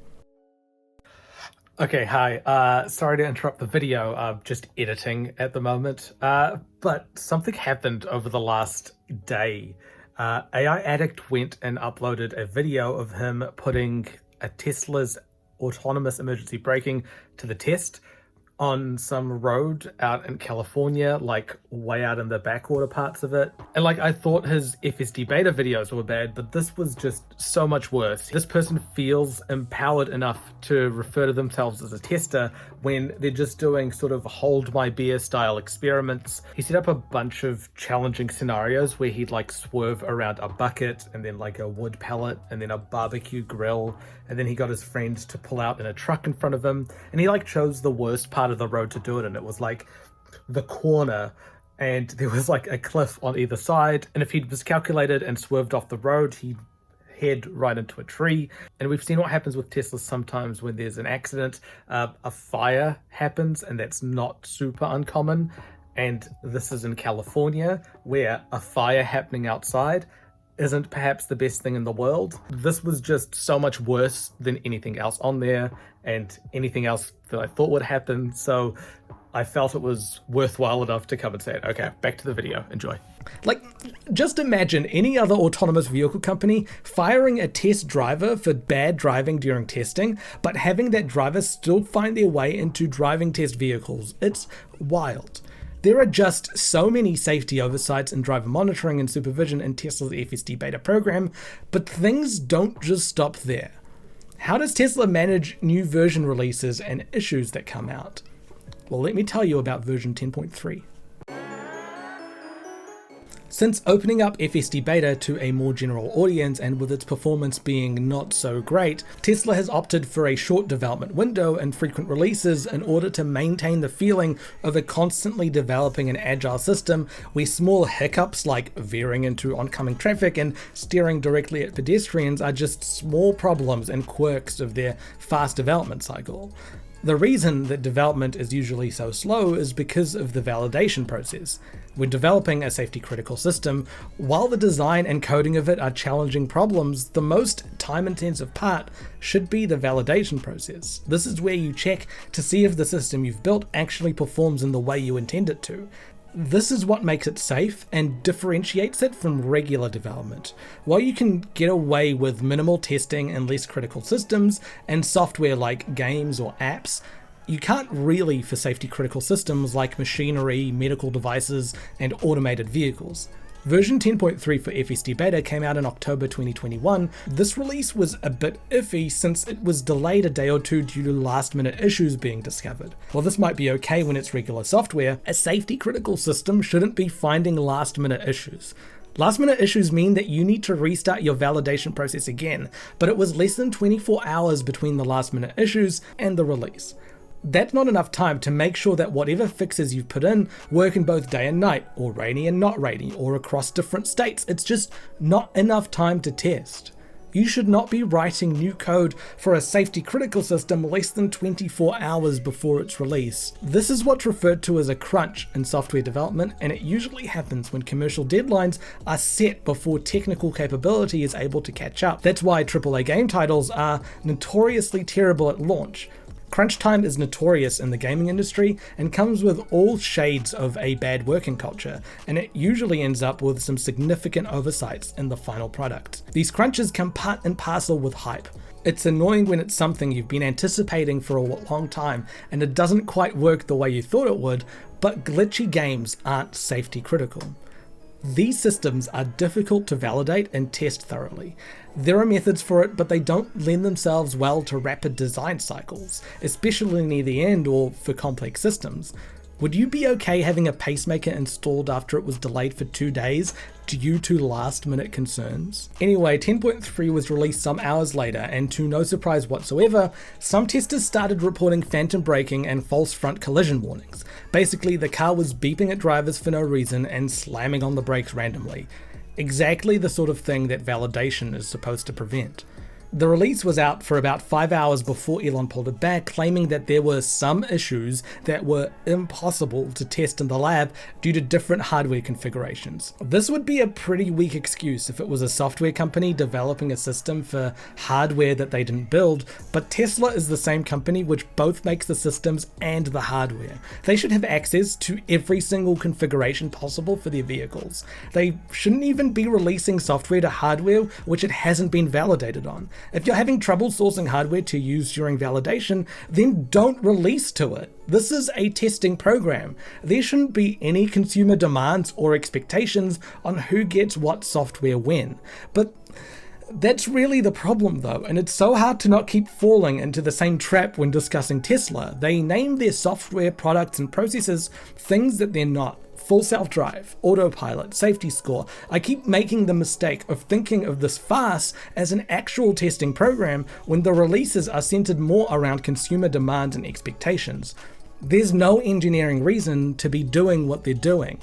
Okay, hi. Sorry to interrupt the video. I'm just editing at the moment. But something happened over the last day. AI Addict went and uploaded a video of him putting a Tesla's autonomous emergency braking to the test on some road out in California, like way out in the backwater parts of it. And like, I thought his FSD Beta videos were bad, but this was just so much worse. This person feels empowered enough to refer to themselves as a tester when they're just doing sort of hold my beer style experiments. He set up a bunch of challenging scenarios where he'd like swerve around a bucket and then like a wood pellet and then a barbecue grill, and then he got his friends to pull out in a truck in front of him, and he like chose the worst part of the road to do it, and it was like the corner, and there was like a cliff on either side, and if he'd miscalculated and swerved off the road, he'd head right into a tree. And we've seen what happens with Teslas sometimes when there's an accident. A fire happens, and that's not super uncommon, and this is in California where a fire happening outside isn't perhaps the best thing in the world. This was just so much worse than anything else on there and anything else that I thought would happen. So I felt it was worthwhile enough to come and say it. Okay, back to the video. Enjoy. Like, just imagine any other autonomous vehicle company firing a test driver for bad driving during testing, but having that driver still find their way into driving test vehicles. It's wild. There are just so many safety oversights in driver monitoring and supervision in Tesla's FSD Beta program, but things don't just stop there. How does Tesla manage new version releases and issues that come out? Well, let me tell you about version 10.3. Since opening up FSD Beta to a more general audience and with its performance being not so great, Tesla has opted for a short development window and frequent releases in order to maintain the feeling of a constantly developing and agile system where small hiccups like veering into oncoming traffic and steering directly at pedestrians are just small problems and quirks of their fast development cycle. The reason that development is usually so slow is because of the validation process. When developing a safety-critical system, while the design and coding of it are challenging problems, the most time-intensive part should be the validation process. This is where you check to see if the system you've built actually performs in the way you intend it to. This is what makes it safe and differentiates it from regular development. While you can get away with minimal testing and less critical systems and software like games or apps, you can't really for safety critical systems like machinery, medical devices, and automated vehicles. Version 10.3 for FSD Beta came out in October 2021. This release was a bit iffy since it was delayed a day or two due to last-minute issues being discovered. While this might be okay when it's regular software, a safety-critical system shouldn't be finding last-minute issues. Last-minute issues mean that you need to restart your validation process again, but it was less than 24 hours between the last-minute issues and the release. That's not enough time to make sure that whatever fixes you've put in work in both day and night, or rainy and not rainy, or across different states. It's just not enough time to test. You should not be writing new code for a safety critical system less than 24 hours before its release. This is what's referred to as a crunch in software development, and it usually happens when commercial deadlines are set before technical capability is able to catch up. That's why AAA game titles are notoriously terrible at launch. Crunch time is notorious in the gaming industry and comes with all shades of a bad working culture, and it usually ends up with some significant oversights in the final product. These crunches come part and parcel with hype. It's annoying when it's something you've been anticipating for a long time and it doesn't quite work the way you thought it would, but glitchy games aren't safety critical. These systems are difficult to validate and test thoroughly. There are methods for it, but they don't lend themselves well to rapid design cycles, especially near the end or for complex systems. Would you be okay having a pacemaker installed after it was delayed for 2 days due to last-minute concerns? Anyway, 10.3 was released some hours later, and to no surprise whatsoever, some testers started reporting phantom braking and false front collision warnings. Basically, the car was beeping at drivers for no reason and slamming on the brakes randomly. Exactly the sort of thing that validation is supposed to prevent. The release was out for about 5 hours before Elon pulled it back, claiming that there were some issues that were impossible to test in the lab due to different hardware configurations. This would be a pretty weak excuse if it was a software company developing a system for hardware that they didn't build, but Tesla is the same company which both makes the systems and the hardware. They should have access to every single configuration possible for their vehicles. They shouldn't even be releasing software to hardware which it hasn't been validated on. If you're having trouble sourcing hardware to use during validation, then don't release to it. This is a testing program. There shouldn't be any consumer demands or expectations on who gets what software when. But that's really the problem though, and it's so hard to not keep falling into the same trap when discussing Tesla. They name their software, products, and processes things that they're not. Full self-drive, autopilot, safety score. I keep making the mistake of thinking of this farce as an actual testing program when the releases are centered more around consumer demands and expectations. There's no engineering reason to be doing what they're doing.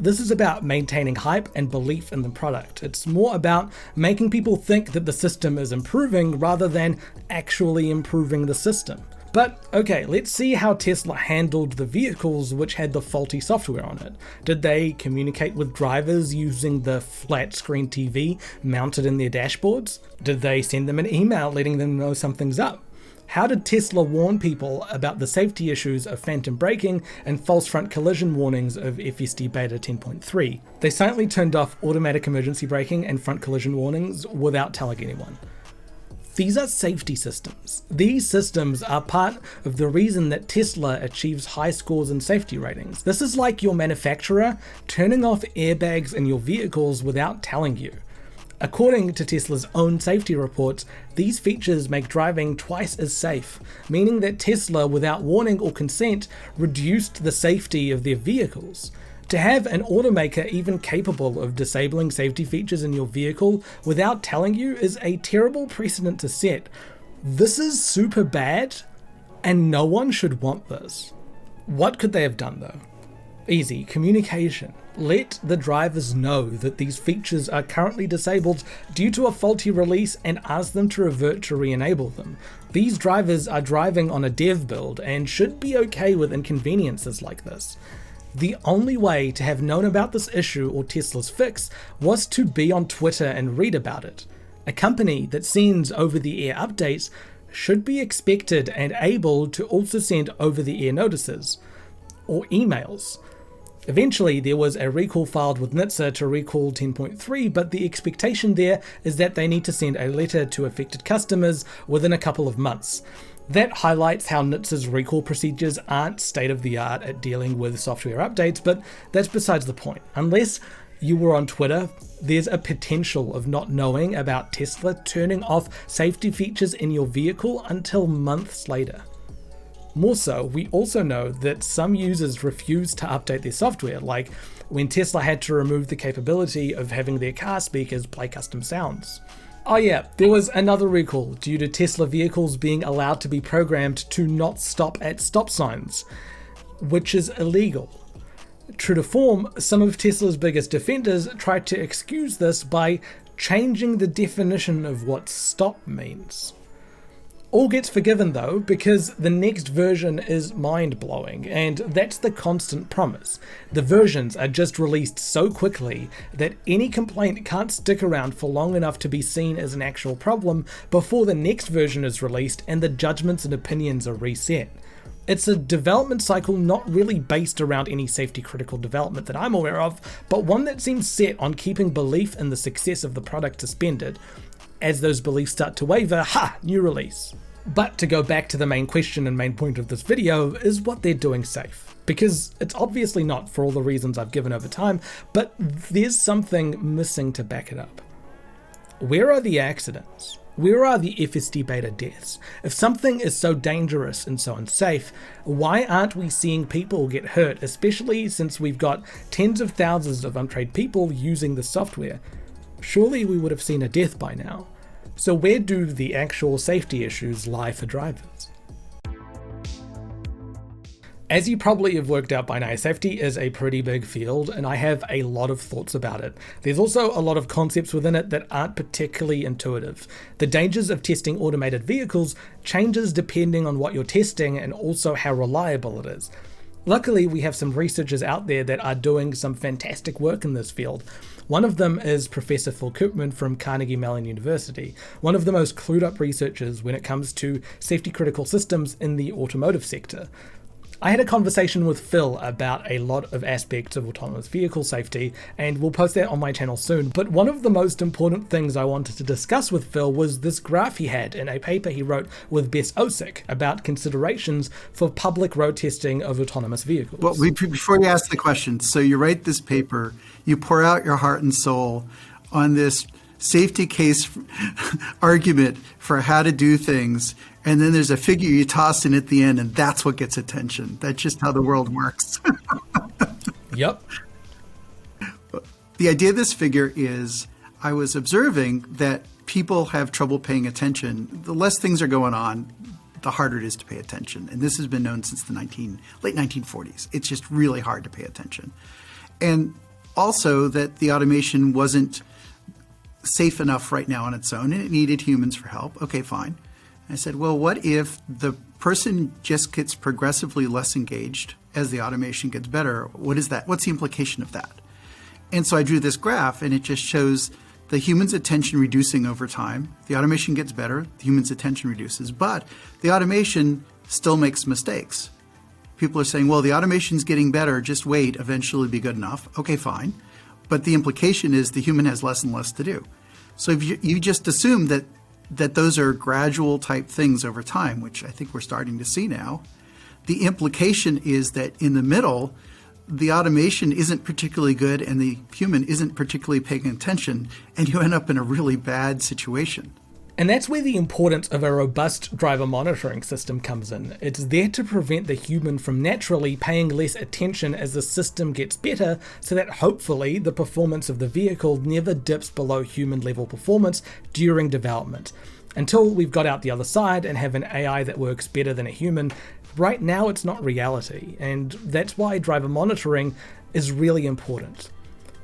This is about maintaining hype and belief in the product. It's more about making people think that the system is improving rather than actually improving the system. But okay, let's see how Tesla handled the vehicles which had the faulty software on it. Did they communicate with drivers using the flat screen TV mounted in their dashboards? Did they send them an email letting them know something's up? How did Tesla warn people about the safety issues of phantom braking and false front collision warnings of FSD Beta 10.3? They silently turned off automatic emergency braking and front collision warnings without telling anyone. These are safety systems. These systems are part of the reason that Tesla achieves high scores in safety ratings. This is like your manufacturer turning off airbags in your vehicles without telling you. According to Tesla's own safety reports, these features make driving twice as safe, meaning that Tesla, without warning or consent, reduced the safety of their vehicles. To have an automaker even capable of disabling safety features in your vehicle without telling you is a terrible precedent to set. This is super bad, and no one should want this. What could they have done though? Easy, communication. Let the drivers know that these features are currently disabled due to a faulty release and ask them to revert to re-enable them. These drivers are driving on a dev build and should be okay with inconveniences like this. The only way to have known about this issue or Tesla's fix was to be on Twitter and read about it. A company that sends over-the-air updates should be expected and able to also send over-the-air notices or emails. Eventually, there was a recall filed with NHTSA to recall 10.3, but the expectation there is that they need to send a letter to affected customers within a couple of months. That highlights how NHTSA's recall procedures aren't state-of-the-art at dealing with software updates, but that's besides the point. Unless you were on Twitter, there's a potential of not knowing about Tesla turning off safety features in your vehicle until months later. More so, we also know that some users refuse to update their software, like when Tesla had to remove the capability of having their car speakers play custom sounds. Oh yeah, there was another recall due to Tesla vehicles being allowed to be programmed to not stop at stop signs, which is illegal. True to form, some of Tesla's biggest defenders tried to excuse this by changing the definition of what stop means. All gets forgiven though, because the next version is mind-blowing, and that's the constant promise. The versions are just released so quickly that any complaint can't stick around for long enough to be seen as an actual problem before the next version is released and the judgments and opinions are reset. It's a development cycle not really based around any safety critical development that I'm aware of, but one that seems set on keeping belief in the success of the product suspended. As those beliefs start to waver, new release. But to go back to the main question and main point of this video, is what they're doing safe? Because it's obviously not, for all the reasons I've given over time, but there's something missing to back it up. Where are the accidents? Where are the FSD Beta deaths? If something is so dangerous and so unsafe, why aren't we seeing people get hurt, especially since we've got tens of thousands of untrained people using the software? Surely we would have seen a death by now. So where do the actual safety issues lie for drivers? As you probably have worked out by now, safety is a pretty big field, and I have a lot of thoughts about it. There's also a lot of concepts within it that aren't particularly intuitive. The dangers of testing automated vehicles changes depending on what you're testing and also how reliable it is. Luckily, we have some researchers out there that are doing some fantastic work in this field. One of them is Professor Phil Koopman from Carnegie Mellon University, one of the most clued up researchers when it comes to safety critical systems in the automotive sector. I had a conversation with Phil about a lot of aspects of autonomous vehicle safety, and we'll post that on my channel soon. But one of the most important things I wanted to discuss with Phil was this graph he had in a paper he wrote with Bess Osick about considerations for public road testing of autonomous vehicles. Well, before you ask the question, so you write this paper, you pour out your heart and soul on this safety case argument for how to do things, and then there's a figure you toss in at the end, and that's what gets attention. That's just how the world works. Yep. The idea of this figure is I was observing that people have trouble paying attention. The less things are going on, the harder it is to pay attention. And this has been known since the late 1940s. It's just really hard to pay attention. And also that the automation wasn't safe enough right now on its own, and it needed humans for help. Okay, fine. I said, well, what if the person just gets progressively less engaged as the automation gets better? What is that? What's the implication of that? And so I drew this graph, and it just shows the human's attention reducing over time. The automation gets better, the human's attention reduces, but the automation still makes mistakes. People are saying, well, the automation's getting better, just wait, eventually it'll be good enough. Okay, fine. But the implication is the human has less and less to do. So if you just assume that those are gradual type things over time, which I think we're starting to see now, the implication is that in the middle, the automation isn't particularly good and the human isn't particularly paying attention, and you end up in a really bad situation. And that's where the importance of a robust driver monitoring system comes in. It's there to prevent the human from naturally paying less attention as the system gets better, so that hopefully the performance of the vehicle never dips below human level performance during development. Until we've got out the other side and have an AI that works better than a human, right now it's not reality, and that's why driver monitoring is really important.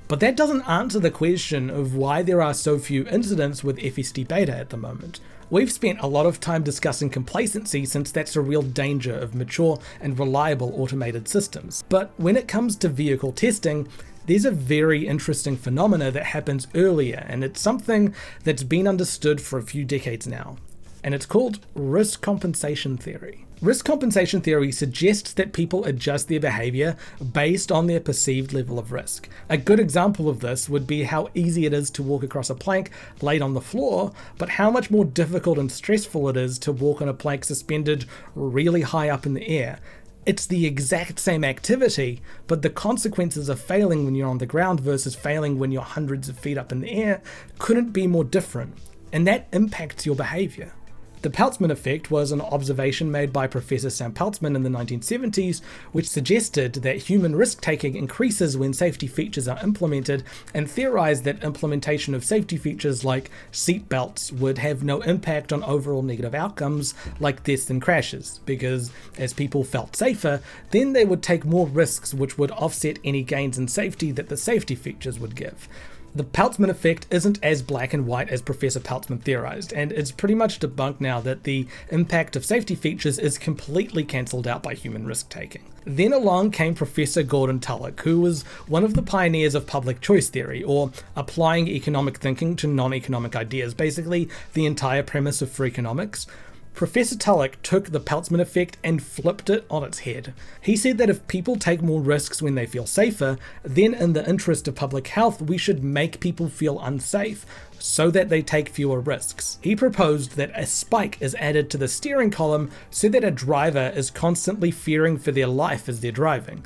But that doesn't answer the question of why there are so few incidents with FSD Beta at the moment. We've spent a lot of time discussing complacency, since that's a real danger of mature and reliable automated systems. But when it comes to vehicle testing, there's a very interesting phenomena that happens earlier, and it's something that's been understood for a few decades now. And it's called risk compensation theory. Risk compensation theory suggests that people adjust their behavior based on their perceived level of risk. A good example of this would be how easy it is to walk across a plank laid on the floor, but how much more difficult and stressful it is to walk on a plank suspended really high up in the air. It's the exact same activity, but the consequences of failing when you're on the ground versus failing when you're hundreds of feet up in the air couldn't be more different, and that impacts your behavior. The Peltzman effect was an observation made by Professor Sam Peltzman in the 1970s, which suggested that human risk-taking increases when safety features are implemented, and theorized that implementation of safety features like seat belts would have no impact on overall negative outcomes like deaths and crashes, because as people felt safer, then they would take more risks, which would offset any gains in safety that the safety features would give. The Peltzman effect isn't as black and white as Professor Peltzman theorized, and it's pretty much debunked now that the impact of safety features is completely cancelled out by human risk-taking. Then along came Professor Gordon Tullock, who was one of the pioneers of public choice theory, or applying economic thinking to non-economic ideas, basically the entire premise of free economics. Professor Tullock took the Peltzman effect and flipped it on its head. He said that if people take more risks when they feel safer, then in the interest of public health, we should make people feel unsafe so that they take fewer risks. He proposed that a spike is added to the steering column so that a driver is constantly fearing for their life as they're driving.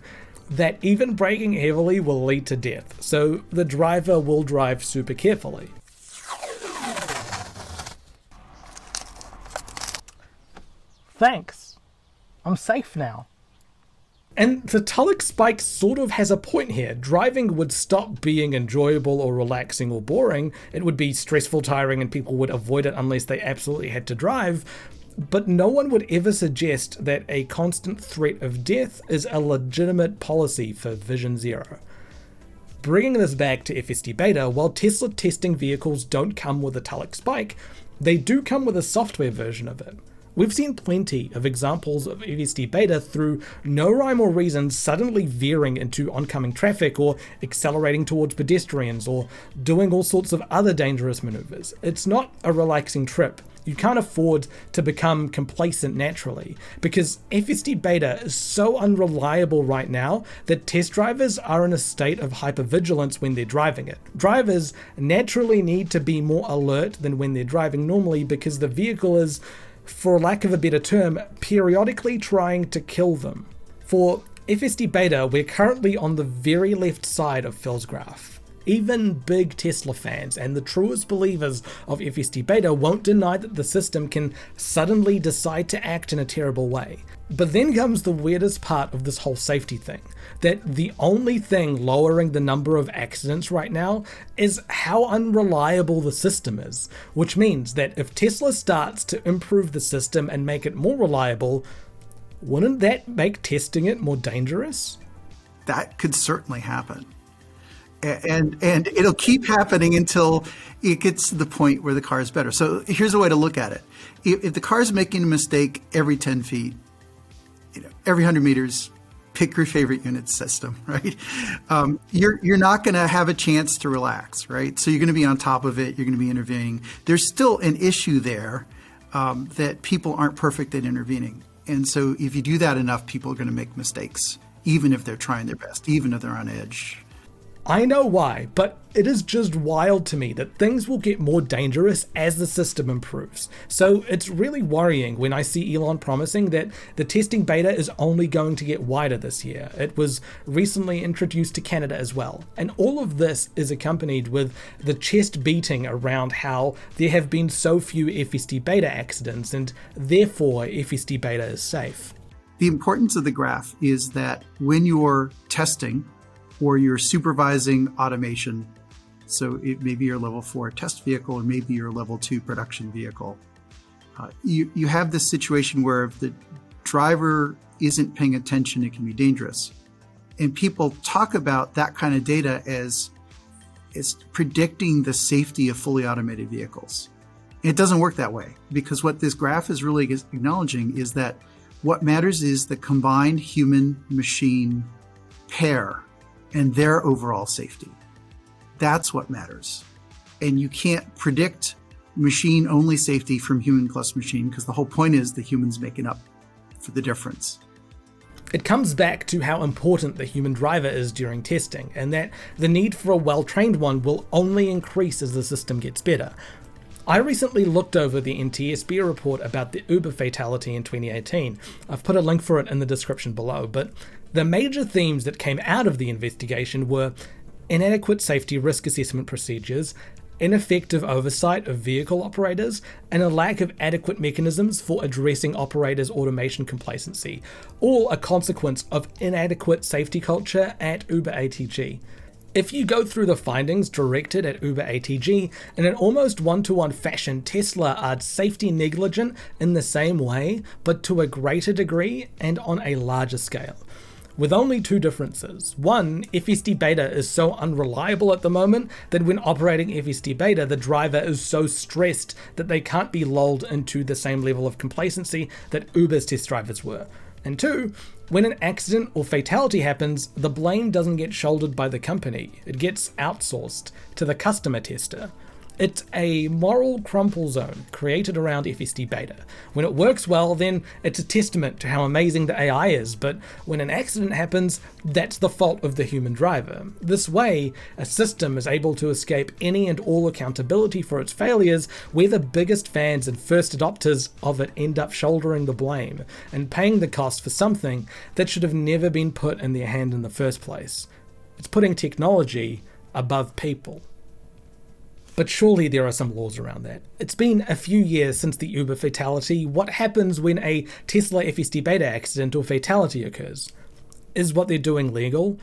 That even braking heavily will lead to death, so the driver will drive super carefully. Thanks. I'm safe now. And the Tullock spike sort of has a point here. Driving would stop being enjoyable or relaxing or boring. It would be stressful, tiring, and people would avoid it unless they absolutely had to drive. But no one would ever suggest that a constant threat of death is a legitimate policy for Vision Zero. Bringing this back to FSD Beta, while Tesla testing vehicles don't come with a Tullock spike, they do come with a software version of it. We've seen plenty of examples of FSD Beta through no rhyme or reason suddenly veering into oncoming traffic or accelerating towards pedestrians or doing all sorts of other dangerous maneuvers. It's not a relaxing trip, You can't afford to become complacent naturally, because FSD Beta is so unreliable right now that test drivers are in a state of hypervigilance when they're driving it. Drivers naturally need to be more alert than when they're driving normally because the vehicle is, for lack of a better term, periodically trying to kill them. For FSD Beta, we're currently on the very left side of Phil's graph. Even big Tesla fans and the truest believers of FSD Beta won't deny that the system can suddenly decide to act in a terrible way. But then comes the weirdest part of this whole safety thing, that the only thing lowering the number of accidents right now is how unreliable the system is, which means that if Tesla starts to improve the system and make it more reliable, wouldn't that make testing it more dangerous? That could certainly happen. And it'll keep happening until it gets to the point where the car is better. So here's a way to look at it. If the car is making a mistake every 10 feet, every 100 meters, pick your favorite unit system, right? You're not going to have a chance to relax, right? So you're going to be on top of it. You're going to be intervening. There's still an issue there that people aren't perfect at intervening. And so if you do that enough, people are going to make mistakes, even if they're trying their best, even if they're on edge. I know why, but it is just wild to me that things will get more dangerous as the system improves. So it's really worrying when I see Elon promising that the testing beta is only going to get wider this year. It was recently introduced to Canada as well. And all of this is accompanied with the chest beating around how there have been so few FSD beta accidents and therefore FSD beta is safe. The importance of the graph is that when you're testing or you're supervising automation, so it may be your level 4 test vehicle or maybe your level 2 production vehicle, you have this situation where if the driver isn't paying attention, it can be dangerous. And people talk about that kind of data as predicting the safety of fully automated vehicles. It doesn't work that way, because what this graph is really acknowledging is that what matters is the combined human-machine pair and their overall safety. That's what matters. And you can't predict machine-only safety from human plus machine, because the whole point is the humans making up for the difference. It comes back to how important the human driver is during testing, and that the need for a well-trained one will only increase as the system gets better. I recently looked over the NTSB report about the Uber fatality in 2018. I've put a link for it in the description below, but the major themes that came out of the investigation were inadequate safety risk assessment procedures, ineffective oversight of vehicle operators, and a lack of adequate mechanisms for addressing operators' automation complacency, all a consequence of inadequate safety culture at Uber ATG. If you go through the findings directed at Uber ATG, in an almost one-to-one fashion, Tesla are safety negligent in the same way, but to a greater degree and on a larger scale. With only two differences. One, FSD Beta is so unreliable at the moment that when operating FSD Beta, the driver is so stressed that they can't be lulled into the same level of complacency that Uber's test drivers were. And two, when an accident or fatality happens, the blame doesn't get shouldered by the company. It gets outsourced to the customer tester. It's a moral crumple zone created around FSD Beta. When it works well, then it's a testament to how amazing the AI is, but when an accident happens, that's the fault of the human driver. This way, a system is able to escape any and all accountability for its failures, where the biggest fans and first adopters of it end up shouldering the blame and paying the cost for something that should have never been put in their hand in the first place. It's putting technology above people. But surely there are some laws around that. It's been a few years since the Uber fatality. What happens when a Tesla FSD Beta accident or fatality occurs? Is what they're doing legal?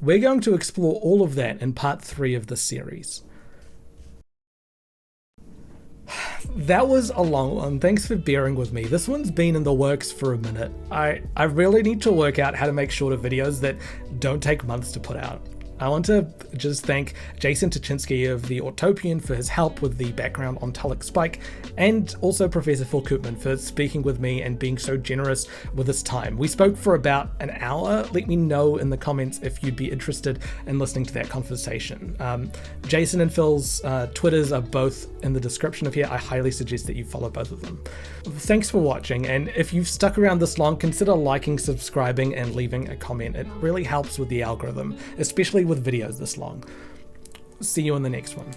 We're going to explore all of that in part 3 of this series. That was a long one. Thanks for bearing with me. This one's been in the works for a minute. I really need to work out how to make shorter videos that don't take months to put out. I want to just thank Jason Tuchinski of the Autopian for his help with the background on Tulloch Spike, and also Professor Phil Koopman for speaking with me and being so generous with his time. We spoke for about an hour. Let me know in the comments if you'd be interested in listening to that conversation. Jason and Phil's Twitters are both in the description of here. I highly suggest that you follow both of them. Thanks for watching, and if you've stuck around this long, consider liking, subscribing, and leaving a comment. It really helps with the algorithm, especially with videos this long. See you in the next one.